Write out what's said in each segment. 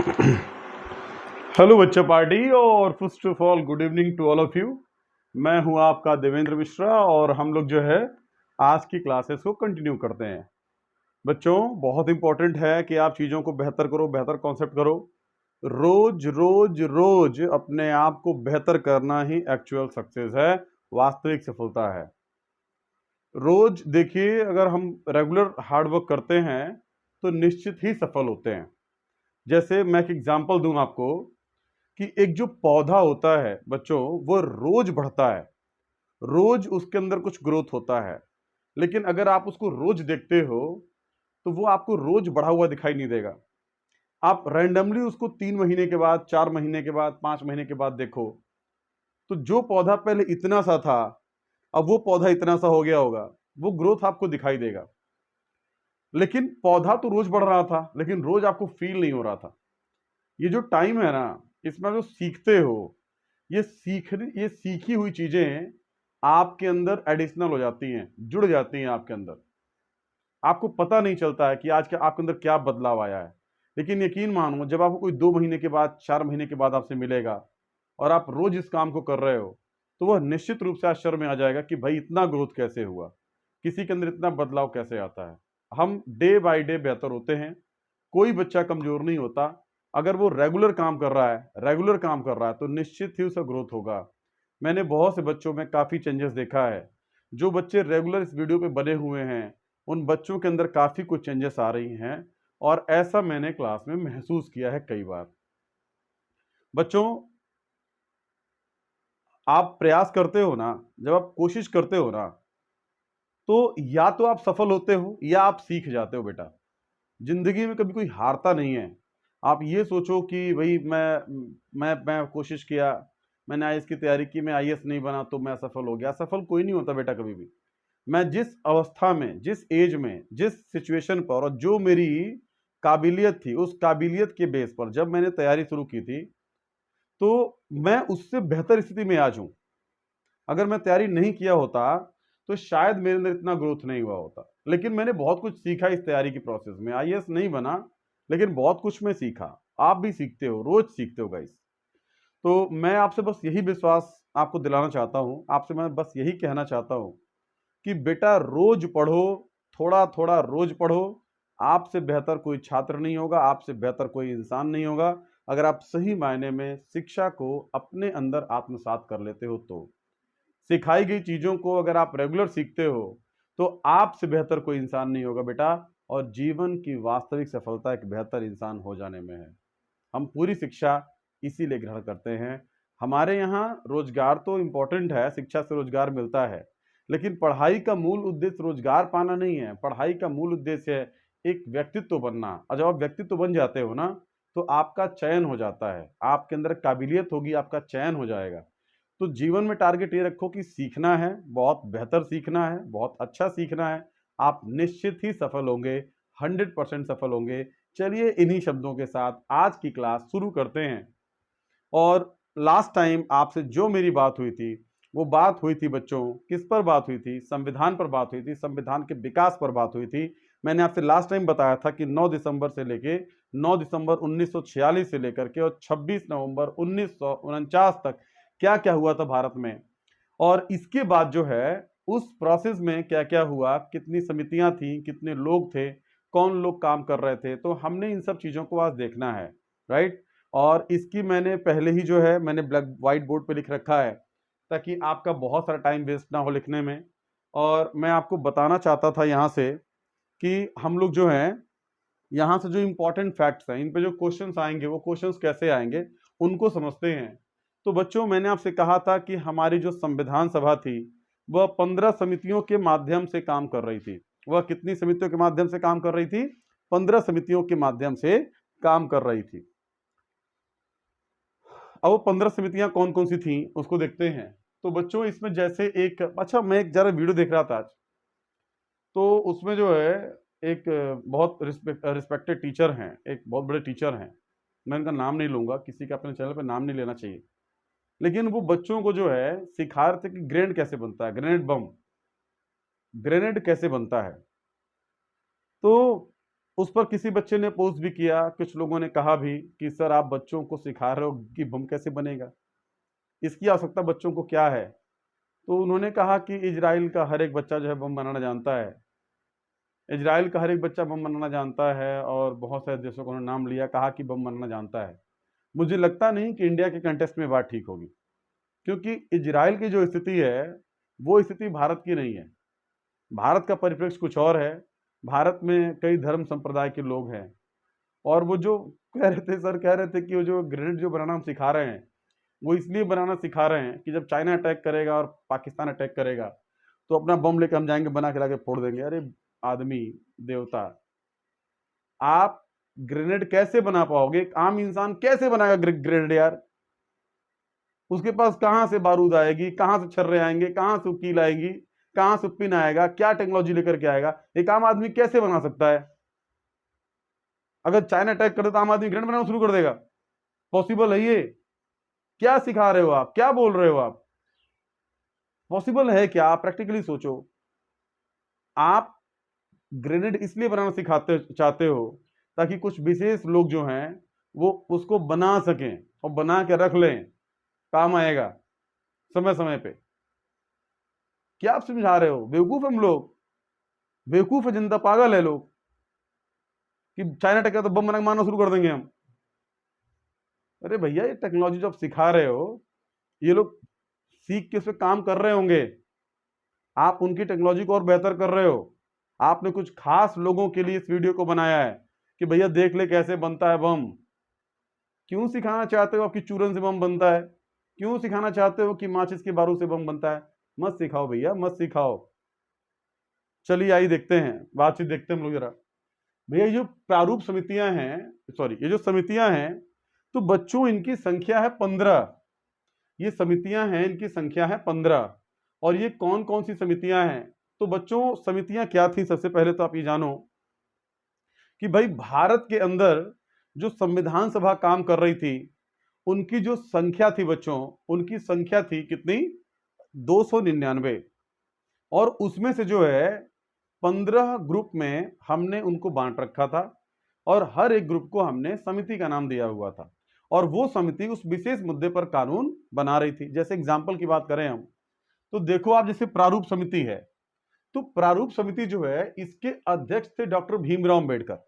Hello बच्चा party और first of all good evening to all of you. मैं हूं आपका देवेंद्र मिश्रा और हम लोग जो है आज की क्लासेस को कंटिन्यू करते हैं। बच्चों, बहुत इंपॉर्टेंट है कि आप चीज़ों को बेहतर करो, बेहतर कॉन्सेप्ट करो। रोज रोज रोज अपने आप को बेहतर करना ही एक्चुअल सक्सेस है, वास्तविक सफलता है। रोज देखिए, अगर हम रेगुलर हार्डवर्क करते हैं तो निश्चित ही सफल होते हैं। जैसे मैं एक एग्जांपल दूं आपको कि एक जो पौधा होता है बच्चों, वो रोज बढ़ता है, रोज उसके अंदर कुछ ग्रोथ होता है। लेकिन अगर आप उसको रोज देखते हो तो वो आपको रोज बढ़ा हुआ दिखाई नहीं देगा। आप रैंडमली उसको 3 महीने के बाद, 4 महीने के बाद, 5 महीने के बाद देखो तो जो पौधा पहले इतना सा था अब वो पौधा इतना सा हो गया होगा, वो ग्रोथ आपको दिखाई देगा। लेकिन पौधा तो रोज बढ़ रहा था, लेकिन रोज आपको फील नहीं हो रहा था। ये जो टाइम है ना, इसमें जो सीखते हो, ये सीखी हुई चीजें आपके अंदर एडिशनल हो जाती हैं, जुड़ जाती हैं आपके अंदर। आपको पता नहीं चलता है कि आज के आपके अंदर क्या बदलाव आया है। लेकिन यकीन मानो, जब आपको कोई 2 महीने के बाद, 4 महीने के बाद आपसे मिलेगा और आप रोज इस काम को कर रहे हो, तो वह निश्चित रूप से आश्चर्य में आ जाएगा कि भाई इतना ग्रोथ कैसे हुआ, किसी के अंदर इतना बदलाव कैसे आता है। हम डे बाय डे बेहतर होते हैं। कोई बच्चा कमजोर नहीं होता। अगर वो रेगुलर काम कर रहा है, रेगुलर काम कर रहा है, तो निश्चित ही उसका ग्रोथ होगा। मैंने बहुत से बच्चों में काफी चेंजेस देखा है। जो बच्चे रेगुलर इस वीडियो पे बने हुए हैं, उन बच्चों के अंदर काफी कुछ चेंजेस आ रही हैं और ऐसा मैंने क्लास में महसूस किया है कई बार। बच्चों, आप प्रयास करते हो ना, जब आप कोशिश करते हो ना, तो या तो आप सफल होते हो या आप सीख जाते हो बेटा। जिंदगी में कभी कोई हारता नहीं है। आप ये सोचो कि भाई मैं कोशिश किया, मैंने आईएएस की तैयारी की, मैं आईएएस नहीं बना तो मैं असफल हो गया। असफल कोई नहीं होता बेटा कभी भी। मैं जिस अवस्था में, जिस एज में, जिस सिचुएशन पर और जो मेरी काबिलियत थी, उस काबिलियत के बेस पर जब मैंने तैयारी शुरू की थी, तो मैं उससे बेहतर स्थिति में आज हूं। अगर मैं तैयारी नहीं किया होता तो शायद मेरे अंदर इतना ग्रोथ नहीं हुआ होता। लेकिन मैंने बहुत कुछ सीखा इस तैयारी की प्रोसेस में। आईएएस नहीं बना, लेकिन बहुत कुछ मैं सीखा। आप भी सीखते हो, रोज सीखते हो गाइस। तो मैं आपसे बस यही विश्वास आपको दिलाना चाहता हूं, आपसे मैं बस यही कहना चाहता हूं कि बेटा रोज पढ़ो, थोड़ा थोड़ा रोज पढ़ो। आपसे बेहतर कोई छात्र नहीं होगा, आपसे बेहतर कोई इंसान नहीं होगा, अगर आप सही मायने में शिक्षा को अपने अंदर आत्मसात कर लेते हो तो। सिखाई गई चीजों को अगर आप रेगुलर सीखते हो तो आपसे बेहतर कोई इंसान नहीं होगा बेटा। और जीवन की वास्तविक सफलता एक बेहतर इंसान हो जाने में है। हम पूरी शिक्षा इसीलिए ग्रहण करते हैं। हमारे यहाँ रोजगार तो इम्पोर्टेंट है, शिक्षा से रोजगार मिलता है, लेकिन पढ़ाई का मूल उद्देश्य रोजगार पाना नहीं है। पढ़ाई का मूल उद्देश्य है एक व्यक्तित्व बनना। और जब आप व्यक्तित्व बन जाते हो ना, तो आपका चयन हो जाता है, आपके अंदर काबिलियत होगी, आपका चयन हो जाएगा। तो जीवन में टारगेट ये रखो कि सीखना है, बहुत बेहतर सीखना है, बहुत अच्छा सीखना है। आप निश्चित ही सफल होंगे, 100% सफल होंगे। चलिए इन्हीं शब्दों के साथ आज की क्लास शुरू करते हैं। और लास्ट टाइम आपसे जो मेरी बात हुई थी, वो बात हुई थी बच्चों, किस पर बात हुई थी? संविधान पर बात हुई थी, संविधान के विकास पर बात हुई थी। मैंने आपसे लास्ट टाइम बताया था कि 9 दिसंबर से लेके 9 दिसंबर 1946 से लेकर के और 26 नवंबर 1949 तक क्या क्या हुआ था भारत में। और इसके बाद जो है उस प्रोसेस में क्या क्या हुआ, कितनी समितियां थी, कितने लोग थे, कौन लोग काम कर रहे थे, तो हमने इन सब चीजों को आज देखना है। राइट। और इसकी मैंने पहले ही जो है मैंने ब्लैक व्हाइट बोर्ड पे लिख रखा है, ताकि आपका बहुत सारा टाइम वेस्ट ना हो लिखने में। और मैं आपको बताना चाहता था यहाँ से कि हम लोग जो हैं, यहाँ से जो इंपॉर्टेंट फैक्ट्स हैं, इन पे जो क्वेश्चंस आएंगे, वो क्वेश्चंस कैसे आएंगे उनको समझते हैं। तो बच्चों, मैंने आपसे कहा था कि हमारी जो संविधान सभा थी, वह 15 समितियों के माध्यम से काम कर रही थी। वह कितनी समितियों के माध्यम से काम कर रही थी? 15 समितियों के माध्यम से काम कर रही थी। अब वो 15 समितियां कौन कौन सी थी उसको देखते हैं। तो बच्चों, इसमें जैसे एक, अच्छा, मैं एक जरा वीडियो देख रहा था आज, तो उसमें जो है एक बहुत रिस्पेक्टेड टीचर हैं, एक बहुत बड़े टीचर हैं। मैं उनका नाम नहीं लूंगा, किसी का अपने चैनल पे नाम नहीं लेना चाहिए। लेकिन वो बच्चों को जो है सिखा रहे थे कि ग्रेनेड कैसे बनता है, ग्रेनेड बम, ग्रेनेड कैसे बनता है। तो उस पर किसी बच्चे ने पोस्ट भी किया, कुछ लोगों ने कहा भी कि सर आप बच्चों को सिखा रहे हो कि बम कैसे बनेगा, इसकी आवश्यकता बच्चों को क्या है। तो उन्होंने कहा कि इजराइल का हर एक बच्चा जो है बम बनाना जानता है, इजराइल का हर एक बच्चा बम बनाना जानता है, और बहुत सारे देशों का उन्होंने नाम लिया, कहा कि बम बनाना जानता है। मुझे लगता नहीं कि इंडिया के कंटेस्ट में बात ठीक होगी, क्योंकि इजराइल की जो स्थिति है वो स्थिति भारत की नहीं है। भारत का परिप्रेक्ष्य कुछ और है। भारत में कई धर्म संप्रदाय के लोग हैं, और वो जो कह रहे थे, सर कह रहे थे कि वो जो ग्रेनेड जो बनाना हम सिखा रहे हैं, वो इसलिए बनाना सिखा रहे हैं कि जब चाइना अटैक करेगा और पाकिस्तान अटैक करेगा तो अपना बम लेकर हम जाएंगे, बना के लाके फोड़ देंगे। अरे आदमी देवता, आप ग्रेनेड कैसे बना पाओगे? एक आम इंसान कैसे बनाएगा ग्रेनेड यार? उसके पास कहां से बारूद आएगी, कहां से छर्रे आएंगे, कहां से कील आएगी, कहां से पिन आएगा, क्या टेक्नोलॉजी लेकर के आएगा? एक आम आदमी कैसे बना सकता है? अगर चाइना अटैक करे तो आम आदमी ग्रेनेड बनाना शुरू कर देगा? पॉसिबल है ये? क्या सिखा रहे हो आप, क्या बोल रहे हो आप? पॉसिबल है क्या? आप प्रैक्टिकली सोचो। आप ग्रेनेड इसलिए बनाना सिखाते चाहते हो ताकि कुछ विशेष लोग जो हैं वो उसको बना सकें और बना के रख लें, काम आएगा समय समय पे। क्या आप समझा रहे हो? बेवकूफ हम लोग, बेवकूफ है जनता, पागल है लोग कि चाइना टक्कर तो बम बना के मारना शुरू कर देंगे हम। अरे भैया, ये टेक्नोलॉजी जो आप सिखा रहे हो, ये लोग सीख के उस पर काम कर रहे होंगे, आप उनकी टेक्नोलॉजी को और बेहतर कर रहे हो। आपने कुछ खास लोगों के लिए इस वीडियो को बनाया है कि भैया देख ले कैसे बनता है बम। क्यों सिखाना चाहते हो आपकी चूरन से बम बनता है? क्यों सिखाना चाहते हो कि माचिस के बारूद से बम बनता है? मत सिखाओ भैया, मत सिखाओ। चलिए आइए देखते हैं, बातचीत देखते हैं हम लोग जरा। भैया ये जो प्रारूप समितियां हैं, सॉरी ये जो समितियां हैं, तो बच्चों इनकी संख्या है 15। ये समितियां हैं, इनकी संख्या है 15। और ये कौन कौन सी समितियां हैं? तो बच्चों समितियां क्या थी, सबसे पहले तो आप ये जानो कि भाई भारत के अंदर जो संविधान सभा काम कर रही थी, उनकी जो संख्या थी बच्चों, उनकी संख्या थी कितनी? 299। और उसमें से जो है 15 ग्रुप में हमने उनको बांट रखा था, और हर एक ग्रुप को हमने समिति का नाम दिया हुआ था, और वो समिति उस विशेष मुद्दे पर कानून बना रही थी। जैसे एग्जाम्पल की बात करें हम, तो देखो आप, जैसे प्रारूप समिति है, तो प्रारूप समिति जो है, इसके अध्यक्ष थे डॉक्टर भीमराव अंबेडकर।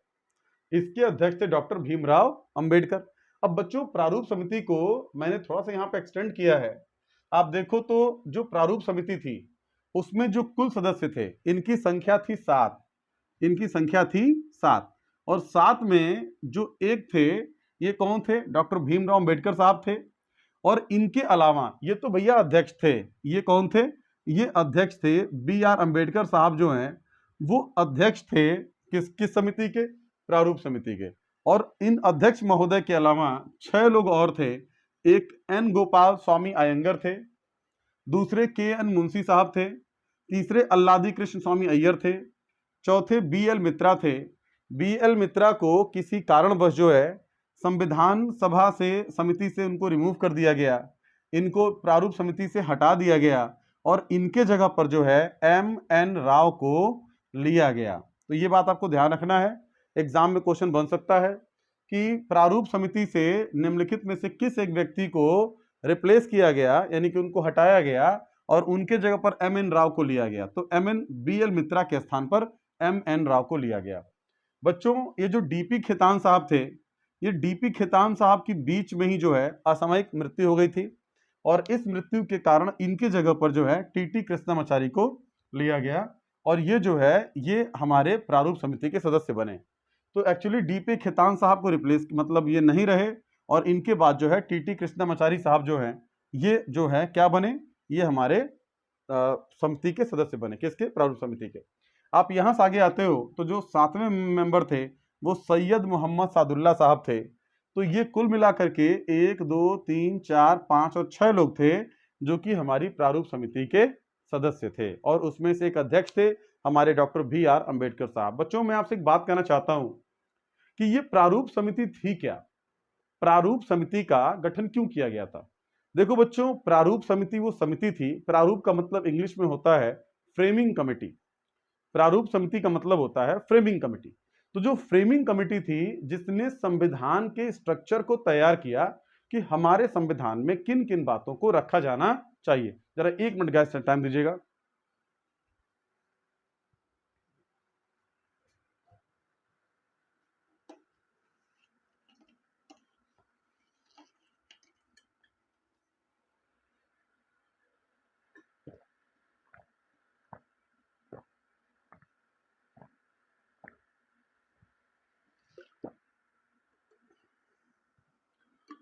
इसके अध्यक्ष थे डॉक्टर भीमराव अंबेडकर। अब बच्चों प्रारूप समिति को मैंने थोड़ा सा यहाँ पे एक्सटेंड किया है। आप देखो तो जो प्रारूप समिति थी उसमें जो कुल सदस्य थे, इनकी संख्या थी 7। इनकी संख्या थी 7, और 7 में जो एक थे, ये कौन थे? डॉक्टर भीमराव अंबेडकर साहब थे। और इनके अलावा ये तो भैया अध्यक्ष थे, ये कौन थे? ये अध्यक्ष थे बी आर अंबेडकर साहब जो हैं, वो अध्यक्ष थे किस समिति के? प्रारूप समिति के। और इन अध्यक्ष महोदय के अलावा 6 लोग और थे। एक एन गोपाल स्वामी अयंगर थे, दूसरे के एन मुंशी साहब थे, तीसरे अल्लादी कृष्ण स्वामी अय्यर थे, चौथे बी एल मित्रा थे। बी एल मित्रा को किसी कारणवश जो है संविधान सभा से, समिति से उनको रिमूव कर दिया गया, इनको प्रारूप समिति से हटा दिया गया, और इनके जगह पर जो है एम एन राव को लिया गया। तो ये बात आपको ध्यान रखना है, एग्जाम में क्वेश्चन बन सकता है कि प्रारूप समिति से निम्नलिखित में से किस एक व्यक्ति को रिप्लेस किया गया, यानी कि उनको हटाया गया और उनके जगह पर एम एन राव को लिया गया। तो एम एन बी एल मित्रा के स्थान पर एम एन राव को लिया गया। बच्चों ये जो डीपी खेतान साहब थे, ये डीपी खेतान साहब की बीच में ही जो है असामयिक मृत्यु हो गई थी, और इस मृत्यु के कारण इनके जगह पर जो है टीटी कृष्णामाचारी को लिया गया, और ये जो है ये हमारे प्रारूप समिति के सदस्य बने। तो एक्चुअली डीपी खेतान साहब को रिप्लेस, मतलब ये नहीं रहे, और इनके बाद जो है टीटी कृष्णामाचारी साहब जो हैं, ये जो है क्या बने? ये हमारे समिति के सदस्य बने। किसके? प्रारूप समिति के। आप यहां से आगे आते हो तो जो 7वें मेंबर थे वो सैयद मोहम्मद सादुल्ला साहब थे। तो ये कुल मिलाकर के 1 2 3 4 5 और 6 लोग थे जो कि हमारी प्रारूप समिति के सदस्य थे, और उसमें से एक अध्यक्ष थे हमारे डॉक्टर बी आर अंबेडकर साहब। बच्चों मैं आपसे एक बात कहना चाहता हूं कि ये प्रारूप समिति थी क्या? प्रारूप समिति का गठन क्यों किया गया था? देखो बच्चों, प्रारूप समिति वो समिति थी, प्रारूप का मतलब इंग्लिश में होता है फ्रेमिंग कमेटी। प्रारूप समिति का मतलब होता है फ्रेमिंग कमेटी। तो जो फ्रेमिंग कमेटी थी जिसने संविधान के स्ट्रक्चर को तैयार किया कि हमारे संविधान में किन किन बातों को रखा जाना चाहिए। जरा 1 मिनट गैस टाइम दीजिएगा।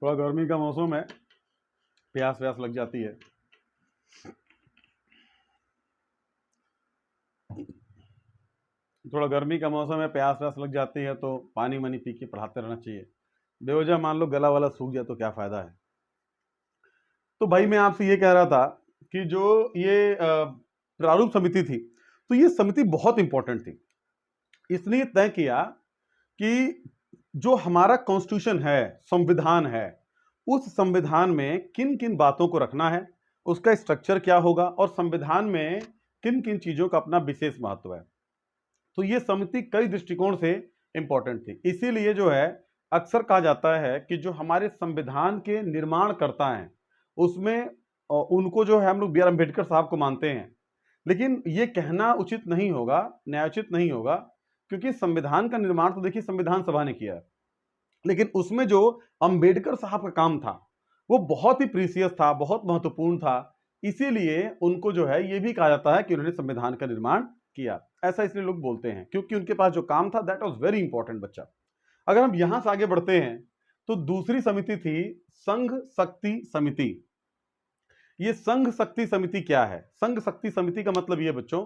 थोड़ा गर्मी का मौसम है, प्यास व्यास लग जाती है। थोड़ा गर्मी का मौसम है, प्यास व्यास लग जाती है, तो पानी वानी पी के पढ़ाते रहना चाहिए। बेवजह मान लो गला वाला सूख जाए तो क्या फायदा है। तो भाई मैं आपसे ये कह रहा था कि जो ये प्रारूप समिति थी, तो ये समिति बहुत इंपॉर्टेंट थी। इसने तय किया कि जो हमारा कॉन्स्टिट्यूशन है, संविधान है, उस संविधान में किन किन बातों को रखना है, उसका स्ट्रक्चर क्या होगा और संविधान में किन किन चीजों का अपना विशेष महत्व है। तो ये समिति कई दृष्टिकोण से इंपॉर्टेंट थी। इसीलिए जो है अक्सर कहा जाता है कि जो हमारे संविधान के निर्माण करता है उसमें उनको जो है हम लोग बी आर अम्बेडकर साहब को मानते हैं, लेकिन ये कहना उचित नहीं होगा, न्यायोचित नहीं होगा, क्योंकि संविधान का निर्माण तो देखिए संविधान सभा ने किया है, लेकिन उसमें जो अंबेडकर साहब का काम था वो बहुत ही प्रीसियस था, बहुत महत्वपूर्ण था। इसीलिए उनको जो है ये भी कहा जाता है कि उन्होंने संविधान का निर्माण किया। ऐसा इसलिए लोग बोलते हैं क्योंकि उनके पास जो काम था दैट वाज वेरी इंपॉर्टेंट। बच्चा, अगर हम यहां से आगे बढ़ते हैं तो दूसरी समिति थी संघ शक्ति समिति। ये संघ शक्ति समिति क्या है? संघ शक्ति समिति का मतलब ये बच्चों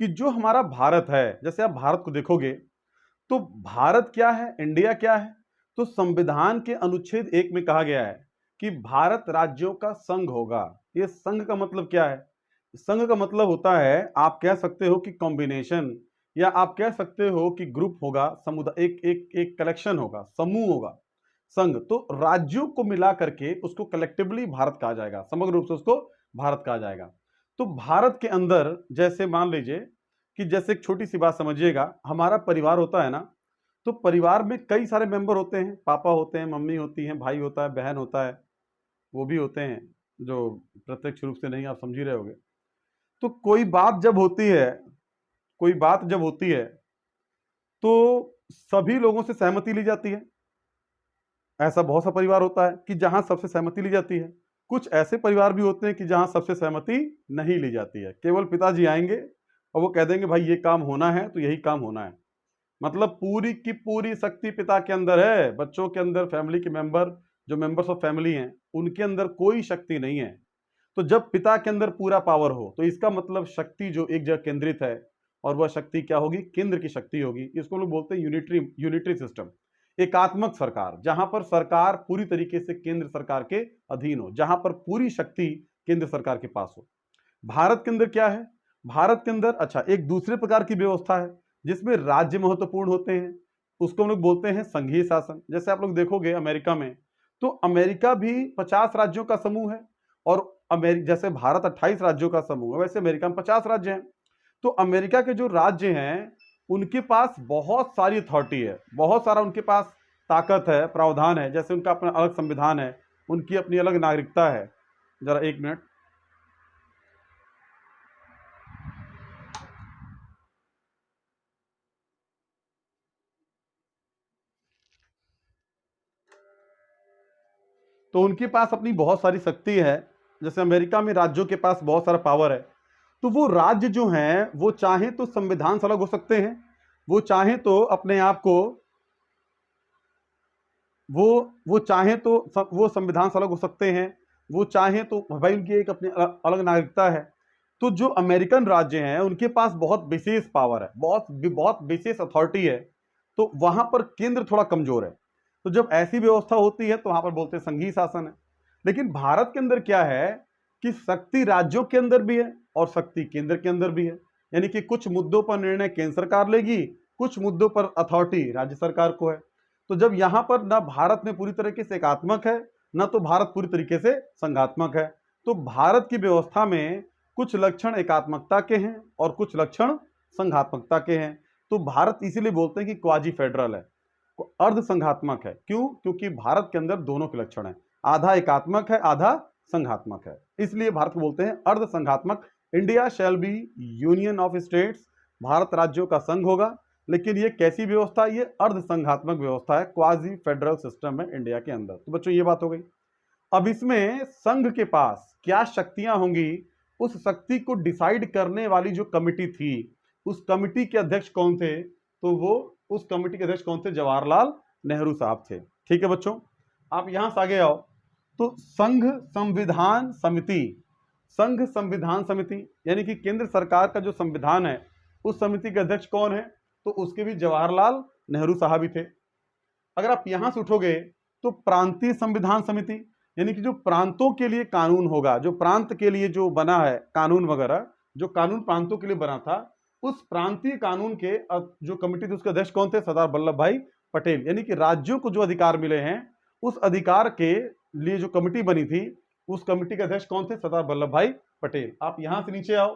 कि जो हमारा भारत है, जैसे आप भारत को देखोगे तो भारत क्या है, इंडिया क्या है, तो संविधान के अनुच्छेद 1 में कहा गया है कि भारत राज्यों का संघ होगा। ये संघ का मतलब क्या है? संघ का मतलब होता है, आप कह सकते हो कि कॉम्बिनेशन, या आप कह सकते हो कि ग्रुप होगा, समुदाय, एक एक एक कलेक्शन होगा, समूह होगा संघ। तो राज्यों को मिला करके उसको कलेक्टिवली भारत कहा जाएगा, समग्र रूप से उसको भारत कहा जाएगा। तो भारत के अंदर जैसे मान लीजिए कि जैसे एक छोटी सी बात समझिएगा, हमारा परिवार होता है ना, तो परिवार में कई सारे मेंबर होते हैं, पापा होते हैं, मम्मी होती हैं, भाई होता है, बहन होता है, वो भी होते हैं जो प्रत्यक्ष रूप से नहीं, आप समझ ही रहे होगे। तो कोई बात जब होती है, कोई बात जब होती है तो सभी लोगों से सहमति ली जाती है। ऐसा बहुत सा परिवार होता है कि जहां सबसे सहमति ली जाती है। कुछ ऐसे परिवार भी होते हैं कि जहां सबसे सहमति नहीं ली जाती है, केवल पिताजी आएंगे और वो कह देंगे भाई ये काम होना है तो यही काम होना है। मतलब पूरी की पूरी शक्ति पिता के अंदर है, बच्चों के अंदर, फैमिली के मेंबर, जो मेंबर्स ऑफ फैमिली हैं उनके अंदर कोई शक्ति नहीं है। तो जब पिता के अंदर पूरा पावर हो तो इसका मतलब शक्ति जो एक जगह केंद्रित है, और वह शक्ति क्या होगी? केंद्र की शक्ति होगी। इसको लोग बोलते हैं यूनिटरी सिस्टम, एकात्मक सरकार, जहां पर सरकार पूरी तरीके से केंद्र सरकार के अधीन हो, जहां पर पूरी शक्ति केंद्र सरकार के पास हो। भारत के अंदर क्या है? भारत के अंदर अच्छा एक दूसरे प्रकार की व्यवस्था है जिसमें राज्य महत्वपूर्ण होते हैं, उसको हम लोग बोलते हैं संघीय शासन। जैसे आप लोग देखोगे अमेरिका में, तो अमेरिका भी 50 राज्यों का समूह है, और जैसे भारत 28 राज्यों का समूह है, वैसे अमेरिका में 50 राज्य हैं। तो अमेरिका के जो राज्य हैं उनके पास बहुत सारी अथॉरिटी है, बहुत सारा उनके पास ताकत है, प्रावधान है। जैसे उनका अपना अलग संविधान है, उनकी अपनी अलग नागरिकता है। जरा 1 मिनट, तो उनके पास अपनी बहुत सारी शक्ति है। जैसे अमेरिका में राज्यों के पास बहुत सारा पावर है, तो वो राज्य जो हैं वो चाहे तो संविधान से अलग हो सकते हैं, वो चाहे तो अपने आप को वो चाहे तो वो संविधान से अलग हो सकते हैं, वो चाहे तो भाई उनकी एक अपनी अलग नागरिकता है। तो जो अमेरिकन राज्य हैं उनके पास बहुत विशेष पावर है, बहुत विशेष अथॉरिटी है, तो वहां पर केंद्र थोड़ा कमजोर है। तो जब ऐसी व्यवस्था होती है तो वहां पर बोलते हैं संघीय शासन है। लेकिन भारत के अंदर क्या है कि शक्ति राज्यों के अंदर भी है और शक्ति केंद्र के अंदर भी है। यानी कि कुछ मुद्दों पर निर्णय केंद्र सरकार लेगी, कुछ मुद्दों पर अथॉरिटी राज्य सरकार को है। तो जब यहां पर ना भारत में पूरी तरीके से एकात्मक है, ना तो भारत पूरी तरीके से संघात्मक है, तो भारत की व्यवस्था में कुछ लक्षण एकात्मकता के हैं और कुछ लक्षण संघात्मकता के हैं। तो भारत इसीलिए बोलते हैं कि क्वाजी फेडरल है, अर्ध संघात्मक है। क्यों? क्योंकि भारत के अंदर दोनों के लक्षण है, आधा एकात्मक है, आधा संघात्मक है, इसलिए भारत को बोलते हैं अर्ध संघात्मक। India shall be union of states, Bharat राज्यों का संघ होगा, लेकिन ये कैसी व्यवस्था? ये अर्ध संघात्मक व्यवस्था है, क्वाजी फेडरल सिस्टम है इंडिया के अंदर। तो बच्चों ये बात हो गई। अब इसमें संघ के पास क्या शक्तियां होंगी, उस शक्ति को डिसाइड करने वाली जो कमिटी थी, उस कमिटी के अध्यक्ष कौन थे? तो वो उस कमिटी के अध्यक्ष कौन थे? जवाहरलाल नेहरू साहब थे। ठीक है बच्चों, आप यहां से आगे आओ। तो संघ संविधान समिति, संघ संविधान समिति यानी कि केंद्र सरकार का जो संविधान है, उस समिति के अध्यक्ष कौन है? तो उसके भी जवाहरलाल नेहरू साहब ही थे। अगर आप यहां से उठोगे तो प्रांतीय संविधान समिति, यानी कि जो प्रांतों के लिए कानून होगा, जो प्रांत के लिए जो बना है कानून वगैरह, जो कानून प्रांतों के लिए बना था, उस प्रांतीय कानून के जो कमिटी थी उसके अध्यक्ष कौन थे? सरदार वल्लभ भाई पटेल। यानी कि राज्यों को जो अधिकार मिले हैं, उस अधिकार के लिए जो कमिटी बनी थी, उस कमिटी के अध्यक्ष कौन थे? सरदार वल्लभ भाई पटेल। आप यहां से नीचे आओ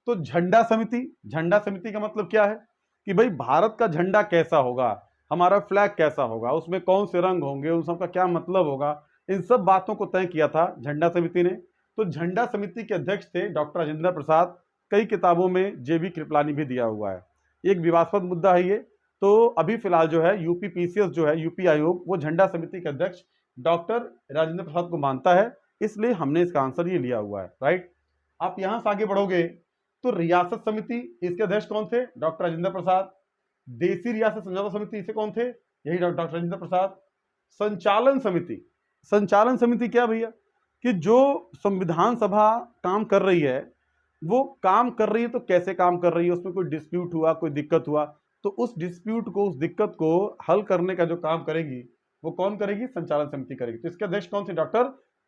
तो झंडा समिति, झंडा समिति का मतलब क्या है कि भाई भारत का झंडा कैसा होगा, हमारा फ्लैग कैसा होगा, उसमें कौन से रंग होंगे, उन सबका क्या मतलब होगा, इन सब बातों को तय किया था झंडा समिति ने। तो झंडा समिति के अध्यक्ष थे डॉक्टर राजेंद्र प्रसाद। कई किताबों में जेबी कृपलानी भी दिया हुआ है। एक विवादास्पद मुद्दा है ये। तो अभी फिलहाल जो है यूपी पीसीएस जो है, यूपी आयोग, वो झंडा समिति के अध्यक्ष डॉक्टर राजेंद्र प्रसाद को मानता है, इसलिए हमने इसका आंसर ये लिया हुआ है। राइट। आप यहां से आगे बढ़ोगे तो रियासत समिति, इसके अध्यक्ष कौन थे? डॉक्टर राजेंद्र प्रसाद। देसी रियासत समझौता समिति, इसे कौन थे? यही डॉक्टर राजेंद्र प्रसाद। संचालन समिति, संचालन समिति क्या भैया? कि जो संविधान सभा काम कर रही है, वो काम कर रही है तो कैसे काम कर रही है, उसमें कोई डिस्प्यूट हुआ, कोई दिक्कत हुआ, तो उस डिस्प्यूट को, उस दिक्कत को हल करने का जो काम करेगी, वो कौन करेगी? संचालन समिति करेगी। तो इसके अध्यक्ष कौन थे? डॉक्टर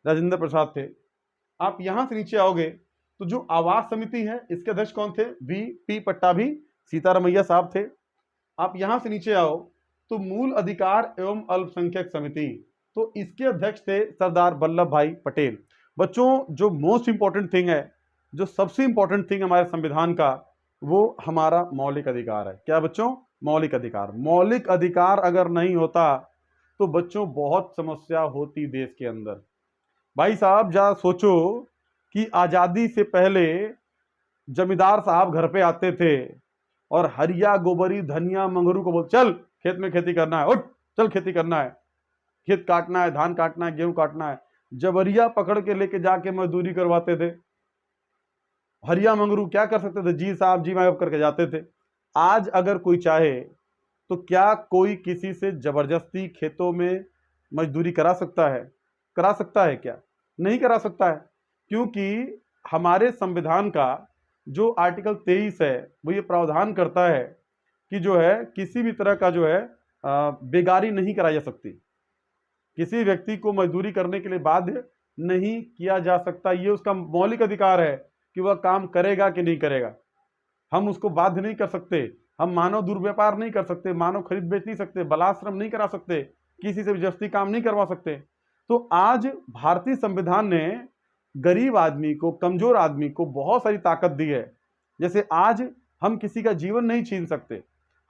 राजेंद्र प्रसाद थे। आप यहां से नीचे आओगे तो जो आवास समिति है, इसके अध्यक्ष कौन थे? वी पी पट्टाभी सीतारमैया साहब थे। आप यहां से नीचे आओ तो मूल अधिकार एवं अल्पसंख्यक समिति, तो इसके अध्यक्ष थे सरदार वल्लभ भाई पटेल। बच्चों जो मोस्ट इंपॉर्टेंट थिंग है, जो सबसे इंपॉर्टेंट थिंग हमारे संविधान का, वो हमारा मौलिक अधिकार है। क्या बच्चों? मौलिक अधिकार। मौलिक अधिकार अगर नहीं होता तो बच्चों बहुत समस्या होती देश के अंदर। भाई साहब जरा सोचो कि आजादी से पहले जमींदार साहब घर पे आते थे और हरिया गोबरी धनिया मंगरू को बोल, चल खेत में खेती करना है, उठ चल खेती करना है, खेत काटना है, धान काटना है, गेहूं काटना है। जबरिया पकड़ के लेके जाके मजदूरी करवाते थे। हरिया मंगरू क्या कर सकते थे? जी साहब जी मैं करके जाते थे। आज अगर कोई चाहे तो क्या कोई किसी से जबरदस्ती खेतों में मजदूरी करा सकता है? करा सकता है क्या? नहीं करा सकता है, क्योंकि हमारे संविधान का जो आर्टिकल 23 है, वो ये प्रावधान करता है कि जो है किसी भी तरह का जो है बेगारी नहीं कराई जा सकती, किसी व्यक्ति को मजदूरी करने के लिए बाध्य नहीं किया जा सकता। ये उसका मौलिक अधिकार है कि वह काम करेगा कि नहीं करेगा। हम उसको बाध्य नहीं कर सकते, हम मानव दुर्व्यापार नहीं कर सकते, मानव खरीद बेच नहीं सकते, बलाश्रम नहीं करा सकते, किसी से जबरदस्ती काम नहीं करवा सकते। तो आज भारतीय संविधान ने गरीब आदमी को, कमजोर आदमी को बहुत सारी ताकत दी है। जैसे आज हम किसी का जीवन नहीं छीन सकते,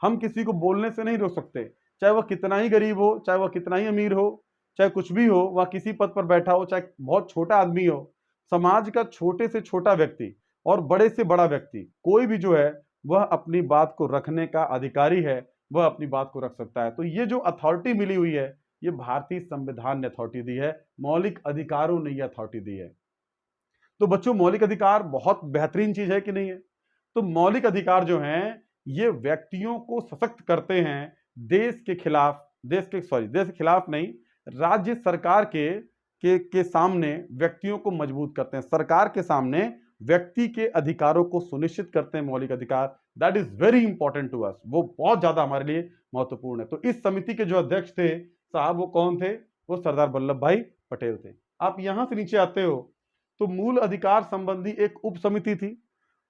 हम किसी को बोलने से नहीं रोक सकते, चाहे वह कितना ही गरीब हो, चाहे वह कितना ही अमीर हो, चाहे कुछ भी हो, वह किसी पद पर बैठा हो, चाहे बहुत छोटा आदमी हो। समाज का छोटे से छोटा व्यक्ति और बड़े से बड़ा व्यक्ति, कोई भी जो है वह अपनी बात को रखने का अधिकारी है, वह अपनी बात को रख सकता है। तो ये जो अथॉरिटी मिली हुई है, ये भारतीय संविधान ने अथॉरिटी दी है, मौलिक अधिकारों ने यह अथॉरिटी दी है। तो बच्चों मौलिक अधिकार बहुत बेहतरीन चीज है कि नहीं है? तो मौलिक अधिकार जो हैं, ये व्यक्तियों को सशक्त करते हैं देश के खिलाफ, देश के खिलाफ नहीं, राज्य सरकार के सामने व्यक्तियों को मजबूत करते हैं, सरकार के सामने व्यक्ति के अधिकारों को सुनिश्चित करते हैं मौलिक अधिकार। That is very important to us, वो बहुत ज्यादा हमारे लिए महत्वपूर्ण है। तो इस समिति के जो अध्यक्ष थे साहब, वो कौन थे? वो सरदार वल्लभ भाई पटेल थे। आप यहां से नीचे आते हो तो मूल अधिकार संबंधी एक उप समिति थी।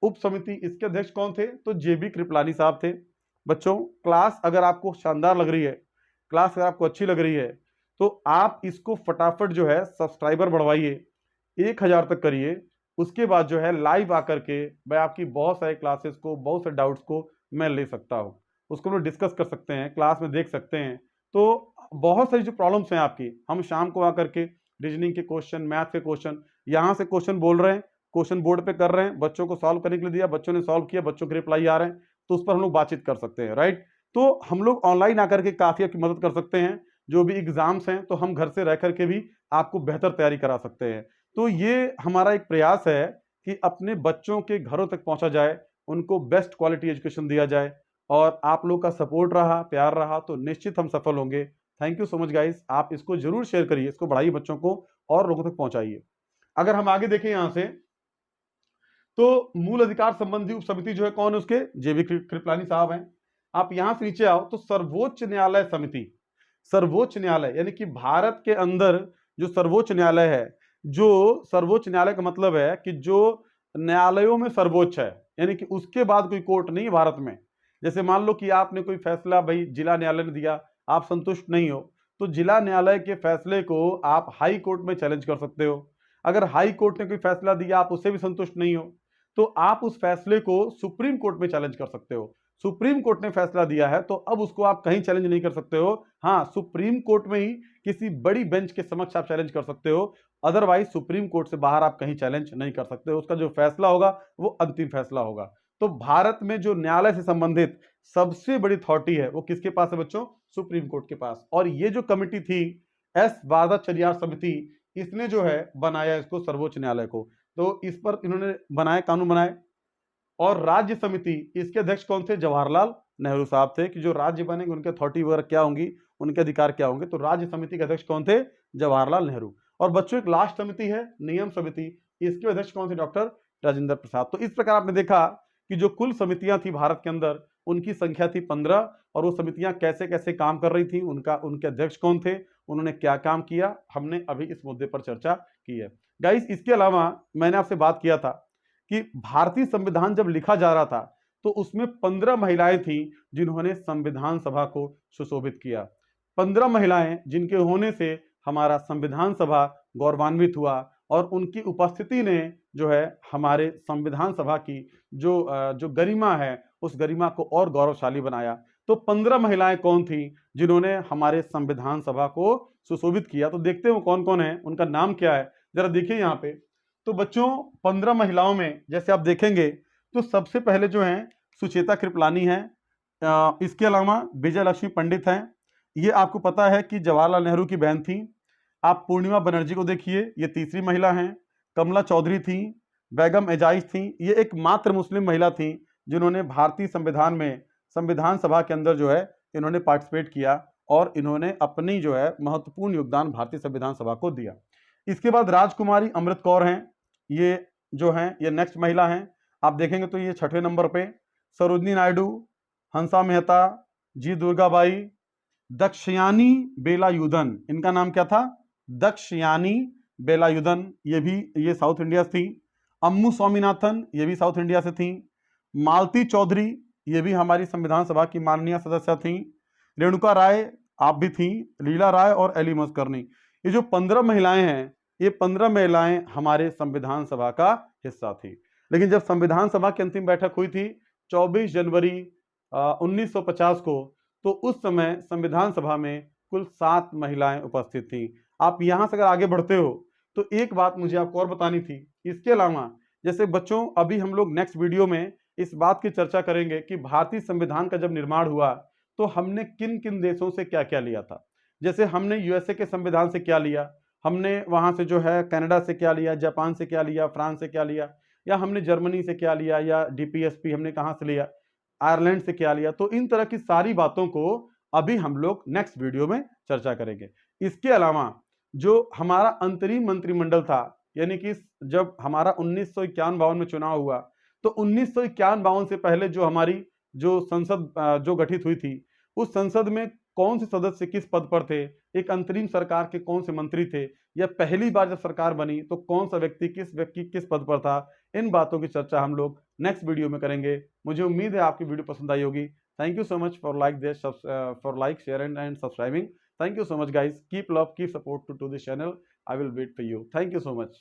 उप समिति, इसके अध्यक्ष कौन थे? तो जेबी कृपलानी साहब थे। बच्चों क्लास अगर आपको शानदार लग रही है, क्लास अगर आपको अच्छी लग रही है, तो आप इसको फटाफट जो है सब्सक्राइबर बढ़वाइए, 1000 तक करिए। उसके बाद जो है लाइव आकर के मैं आपकी बहुत सारे क्लासेस को, बहुत सारे डाउट्स को मैं ले सकता हूं। उसको हम लोग डिस्कस कर सकते हैं, क्लास में देख सकते हैं। तो बहुत सारी जो प्रॉब्लम्स हैं आपकी, हम शाम को आकर के रीजनिंग के क्वेश्चन, मैथ के क्वेश्चन, यहाँ से क्वेश्चन बोल रहे हैं, क्वेश्चन बोर्ड पे कर रहे हैं, बच्चों को सॉल्व करने के लिए दिया, बच्चों ने सॉल्व किया, बच्चों के रिप्लाई आ रहे हैं, तो उस पर हम लोग बातचीत कर सकते हैं, राइट। तो हम लोग ऑनलाइन आकर के काफी आपकी मदद कर सकते हैं। जो भी एग्जाम्स हैं तो हम घर से रह करके भी आपको बेहतर तैयारी करा सकते हैं। तो ये हमारा एक प्रयास है कि अपने बच्चों के घरों तक पहुंचा जाए, उनको बेस्ट क्वालिटी एजुकेशन दिया जाए, और आप लोग का सपोर्ट रहा, प्यार रहा, तो निश्चित हम सफल होंगे। Thank you so much guys. आप इसको जरूर शेयर करिए, इसको बढ़ाइए, बच्चों को और लोगों तक पहुंचाइए। अगर हम आगे देखें यहां से, तो मूल अधिकार संबंधी उप समिति जो है कौन है, उसके जेबी कृपलानी साहब हैं। आप यहां से नीचे आओ तो सर्वोच्च न्यायालय समिति, सर्वोच्च न्यायालय यानी कि भारत के अंदर जो सर्वोच्च न्यायालय है, जो सर्वोच्च न्यायालय का मतलब है कि जो न्यायालयों में सर्वोच्च है, यानी कि उसके बाद कोई कोर्ट नहीं है भारत में। जैसे मान लो कि आपने कोई फैसला भाई जिला न्यायालय ने दिया, आप संतुष्ट नहीं हो, तो जिला न्यायालय के फैसले को आप हाई कोर्ट में चैलेंज कर सकते हो। अगर हाई कोर्ट ने कोई फैसला दिया, आप उससे भी संतुष्ट नहीं हो, तो आप उस फैसले को सुप्रीम कोर्ट में चैलेंज कर सकते हो। सुप्रीम कोर्ट ने फैसला दिया है तो अब उसको आप कहीं चैलेंज नहीं कर सकते हो। हाँ, सुप्रीम कोर्ट में ही किसी बड़ी बेंच के समक्ष आप चैलेंज कर सकते हो, अदरवाइज सुप्रीम कोर्ट से बाहर आप कहीं चैलेंज नहीं कर सकते हो। उसका जो फैसला होगा वो अंतिम फैसला होगा। तो भारत में जो न्यायालय से संबंधित सबसे बड़ी अथॉरिटी है वो किसके पास है बच्चों? सुप्रीम कोर्ट के पास। और ये जो कमिटी थी एस वादाचार्य समिति, इसने जो है बनाया इसको सर्वोच्च न्यायालय को। तो इस पर इन्होंने बनाए, कानून बनाए। और राज्य समिति, इसके अध्यक्ष कौन थे? जवाहरलाल नेहरू साहब थे, कि जो राज्य बनेंगे उनके अथॉरिटी वगैरह क्या होंगी, उनके अधिकार क्या होंगे। तो राज्य समिति के अध्यक्ष कौन थे? जवाहरलाल नेहरू। और बच्चों एक लास्ट समिति है नियम समिति, इसके अध्यक्ष कौन थे? डॉक्टर राजेंद्र प्रसाद। तो इस प्रकार आपने देखा कि जो कुल समितियां थी भारत के अंदर, उनकी संख्या थी 15, और वो समितियां कैसे कैसे काम कर रही थी, उनके अध्यक्ष कौन थे, उन्होंने क्या काम किया, हमने अभी इस मुद्दे पर चर्चा की है। गाइस, इसके अलावा मैंने आपसे बात किया था कि भारतीय संविधान जब लिखा जा रहा था तो उसमें 15 महिलाएं थी जिन्होंने संविधान सभा को सुशोभित किया। 15 महिलाएं जिनके होने से हमारा संविधान सभा गौरवान्वित हुआ, और उनकी उपस्थिति ने जो है हमारे संविधान सभा की जो गरिमा है, उस गरिमा को और गौरवशाली बनाया। तो 15 महिलाएं कौन थी जिन्होंने हमारे संविधान सभा को सुशोभित किया? तो देखते हो कौन कौन है, उनका नाम क्या है, जरा देखिए यहाँ पे। तो बच्चों 15 महिलाओं में जैसे आप देखेंगे तो सबसे पहले जो है सुचेता कृपलानी है, इसके अलावा विजय लक्ष्मी पंडित हैं, ये आपको पता है कि जवाहरलाल नेहरू की बहन थी। आप पूर्णिमा बनर्जी को देखिए, ये तीसरी महिला हैं। कमला चौधरी थी, बेगम एजाइज थी, ये एकमात्र मुस्लिम महिला थी जिन्होंने भारतीय संविधान में संविधान सभा के अंदर जो है इन्होंने पार्टिसिपेट किया, और इन्होंने अपनी जो है महत्वपूर्ण योगदान भारतीय संविधान सभा को दिया। इसके बाद राजकुमारी अमृत कौर हैं, ये जो हैं ये नेक्स्ट महिला हैं। आप देखेंगे तो ये 6वें नंबर पे। सरोजनी नायडू, हंसा मेहता, जी दुर्गाबाई, दक्षयानी बेलायुधन, इनका नाम क्या था? दक्षयानी बेलायुधन, ये साउथ इंडिया से थी। अम्मू स्वामीनाथन, ये भी साउथ इंडिया से थी। मालती चौधरी, ये भी हमारी संविधान सभा की माननीय सदस्य थी। रेणुका राय, आप भी थी। लीला राय और एली मस्करनी, ये जो 15 महिलाएं हैं, ये 15 महिलाएं हमारे संविधान सभा का हिस्सा थी। लेकिन जब संविधान सभा की अंतिम बैठक हुई थी 24 जनवरी 1950 को, तो उस समय संविधान सभा में कुल 7 महिलाएं उपस्थित थी। आप यहां से अगर आगे बढ़ते हो तो एक बात मुझे आपको और बतानी थी। इसके अलावा जैसे बच्चों अभी हम लोग नेक्स्ट वीडियो में इस बात की चर्चा करेंगे कि भारतीय संविधान का जब निर्माण हुआ तो हमने किन किन देशों से क्या क्या लिया था। जैसे हमने यूएसए के संविधान से क्या लिया, हमने वहां से जो है कनाडा से क्या लिया, जापान से क्या लिया, फ्रांस से क्या लिया, या हमने जर्मनी से क्या लिया, या डीपीएसपी हमने कहां से लिया, आयरलैंड से क्या लिया। तो इन तरह की सारी बातों को अभी हम लोग नेक्स्ट वीडियो में चर्चा करेंगे। इसके अलावा जो हमारा अंतरिम मंत्रिमंडल था, यानी कि जब हमारा 1951-52 में चुनाव हुआ, तो 1951-52 से पहले जो हमारी जो संसद जो गठित हुई थी, उस संसद में कौन से सदस्य किस पद पर थे, एक अंतरिम सरकार के कौन से मंत्री थे, या पहली बार जब सरकार बनी तो कौन सा व्यक्ति किस पद पर था, इन बातों की चर्चा हम लोग नेक्स्ट वीडियो में करेंगे। मुझे उम्मीद है आपकी वीडियो पसंद आई होगी। Thank you so much for like share and subscribing. Thank you so much guys. Keep love, keep support to this channel. I will wait for you. Thank you so much.